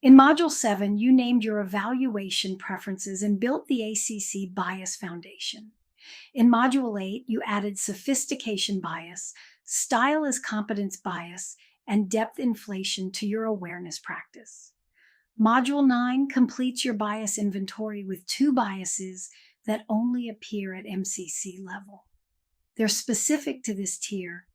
In Module 7, you named your evaluation preferences and built the ACC bias foundation. In Module 8, you added sophistication bias, style as competence bias, and depth inflation to your awareness practice. Module 9 completes your bias inventory with 2 biases that only appear at MCC level. They're specific to this tier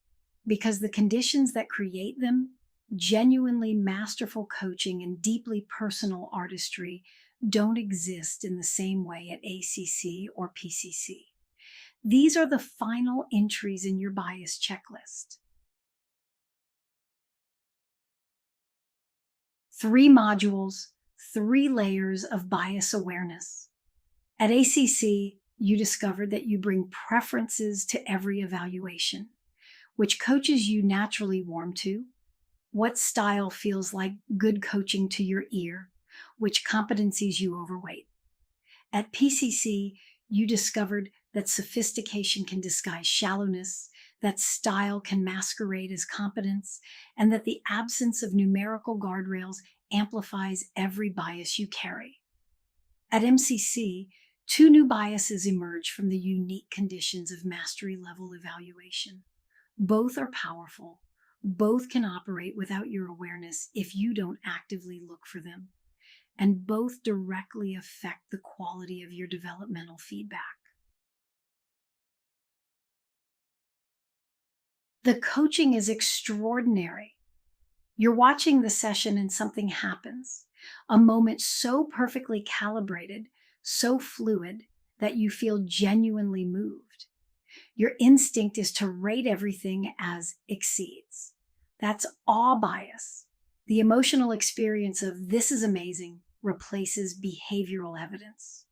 because the conditions that create them, genuinely masterful coaching and deeply personal artistry, don't exist in the same way at ACC or PCC. These are the final entries in your bias checklist. 3 modules, 3 layers of bias awareness. At ACC, you discovered that you bring preferences to every evaluation, which coaches you naturally warm to, what style feels like good coaching to your ear, which competencies you overweight. At PCC, you discovered that sophistication can disguise shallowness, that style can masquerade as competence, and that the absence of numerical guardrails amplifies every bias you carry. At MCC, 2 new biases emerge from the unique conditions of mastery level evaluation. Both are powerful. Both can operate without your awareness if you don't actively look for them. And both directly affect the quality of your developmental feedback. The coaching is extraordinary. You're watching the session and something happens, a moment so perfectly calibrated, so fluid, that you feel genuinely moved. Your instinct is to rate everything as exceeds. That's awe bias. The emotional experience of "this is amazing" replaces behavioral evidence.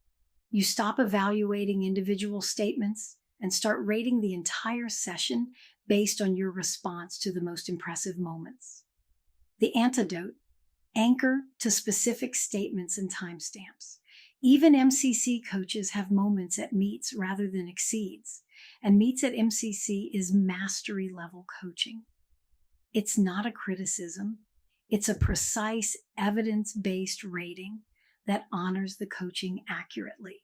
You stop evaluating individual statements and start rating the entire session based on your response to the most impressive moments. The antidote: anchor to specific statements and timestamps. Even MCC coaches have moments at meets rather than exceeds, and meets at MCC is mastery level coaching. It's not a criticism. It's a precise, evidence-based rating that honors the coaching accurately.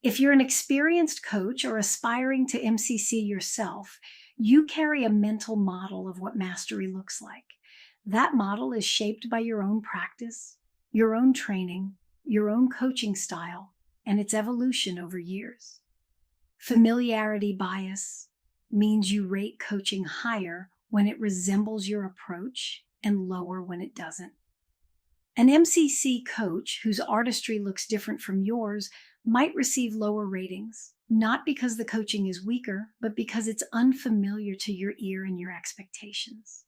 If you're an experienced coach or aspiring to MCC yourself, you carry a mental model of what mastery looks like. That model is shaped by your own practice, your own training, your own coaching style, and its evolution over years. Familiarity bias means you rate coaching higher when it resembles your approach and lower when it doesn't. An MCC coach whose artistry looks different from yours might receive lower ratings, not because the coaching is weaker, but because it's unfamiliar to your ear and your expectations.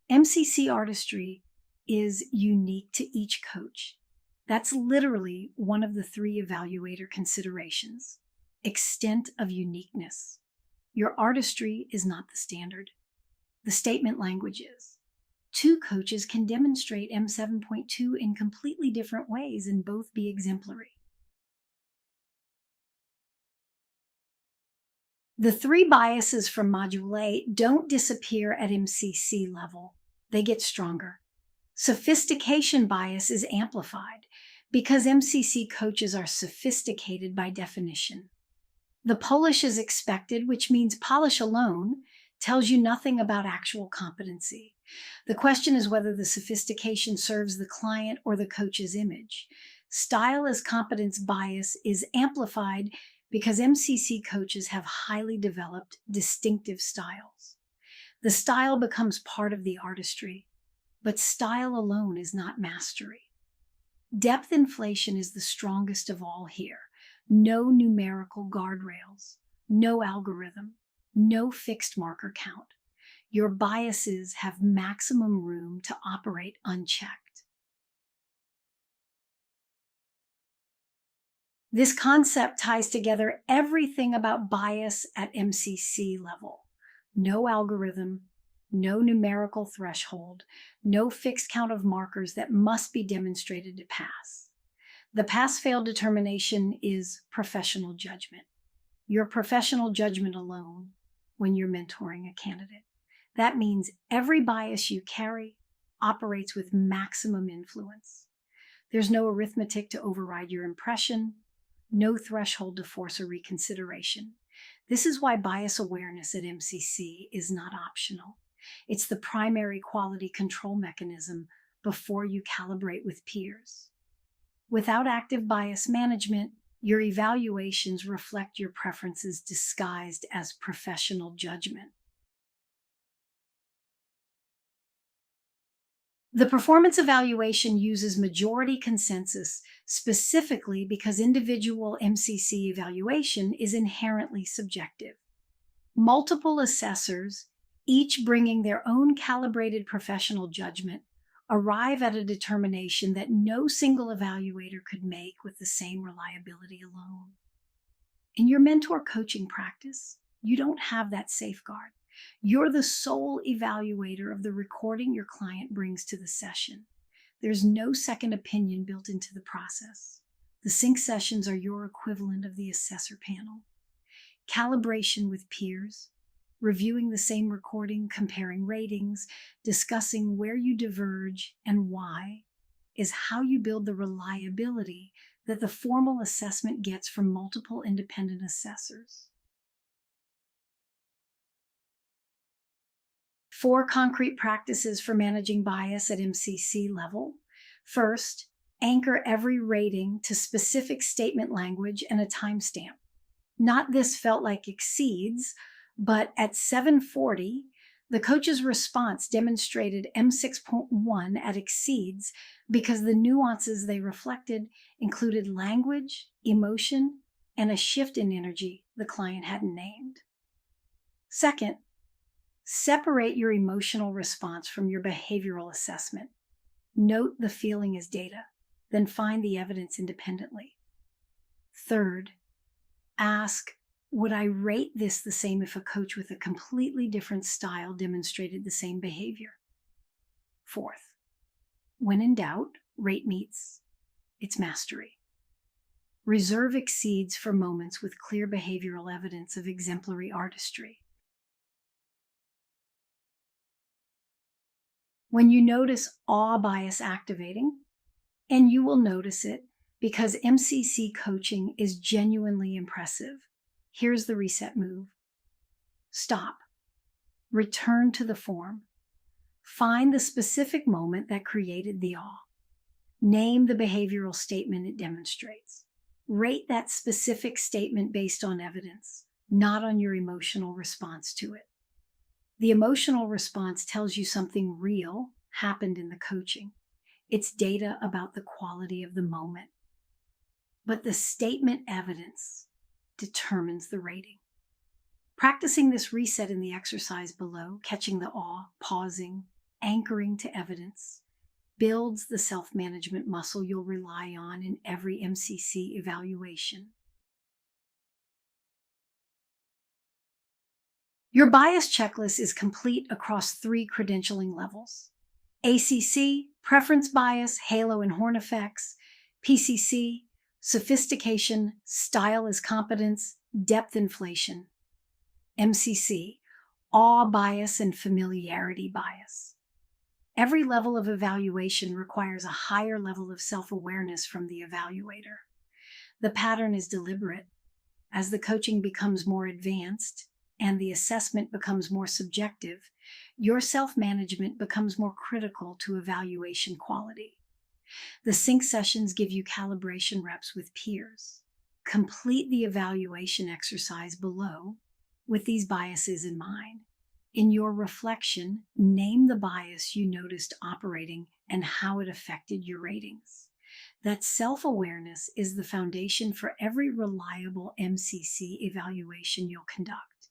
MCC artistry is unique to each coach. That's literally one of the 3 evaluator considerations: extent of uniqueness. Your artistry is not the standard. The statement language is. 2 coaches can demonstrate M7.2 in completely different ways and both be exemplary. The 3 biases from Module 8 don't disappear at MCC level. They get stronger. Sophistication bias is amplified because MCC coaches are sophisticated by definition. The polish is expected, which means polish alone tells you nothing about actual competency. The question is whether the sophistication serves the client or the coach's image. Style as competence bias is amplified because MCC coaches have highly developed, distinctive styles. The style becomes part of the artistry, but style alone is not mastery. Depth inflation is the strongest of all here. No numerical guardrails, no algorithm, no fixed marker count. Your biases have maximum room to operate unchecked. This concept ties together everything about bias at MCC level. No algorithm, no numerical threshold, no fixed count of markers that must be demonstrated to pass. The pass-fail determination is professional judgment. Your professional judgment alone when you're mentoring a candidate. That means every bias you carry operates with maximum influence. There's no arithmetic to override your impression, no threshold to force a reconsideration. This is why bias awareness at MCC is not optional. It's the primary quality control mechanism before you calibrate with peers. Without active bias management, your evaluations reflect your preferences disguised as professional judgment. The performance evaluation uses majority consensus specifically because individual MCC evaluation is inherently subjective. Multiple assessors, each bringing their own calibrated professional judgment, arrive at a determination that no single evaluator could make with the same reliability alone. In your mentor coaching practice, you don't have that safeguard. You're the sole evaluator of the recording your client brings to the session. There's no second opinion built into the process. The sync sessions are your equivalent of the assessor panel. Calibration with peers, reviewing the same recording, comparing ratings, discussing where you diverge and why, is how you build the reliability that the formal assessment gets from multiple independent assessors. 4 concrete practices for managing bias at MCC level. First, anchor every rating to specific statement language and a timestamp. Not "this felt like exceeds," but at 7:40, the coach's response demonstrated M6.1 at exceeds because the nuances they reflected included language, emotion, and a shift in energy the client hadn't named. Second, separate your emotional response from your behavioral assessment. Note the feeling as data, then find the evidence independently. Third, ask, would I rate this the same if a coach with a completely different style demonstrated the same behavior? Fourth, when in doubt, rate meets its mastery. Reserve exceeds for moments with clear behavioral evidence of exemplary artistry. When you notice awe bias activating, and you will notice it because MCC coaching is genuinely impressive, here's the reset move. Stop. Return to the form. Find the specific moment that created the awe. Name the behavioral statement it demonstrates. Rate that specific statement based on evidence, not on your emotional response to it. The emotional response tells you something real happened in the coaching. It's data about the quality of the moment. But the statement evidence determines the rating. Practicing this reset in the exercise below, catching the awe, pausing, anchoring to evidence, builds the self-management muscle you'll rely on in every MCC evaluation. Your bias checklist is complete across 3 credentialing levels: ACC, preference bias, halo and horn effects; PCC, sophistication, style as competence, depth inflation; MCC, awe bias and familiarity bias. Every level of evaluation requires a higher level of self-awareness from the evaluator. The pattern is deliberate. As the coaching becomes more advanced and the assessment becomes more subjective, your self-management becomes more critical to evaluation quality. The sync sessions give you calibration reps with peers. Complete the evaluation exercise below with these biases in mind. In your reflection, name the bias you noticed operating and how it affected your ratings. That self-awareness is the foundation for every reliable MCC evaluation you'll conduct.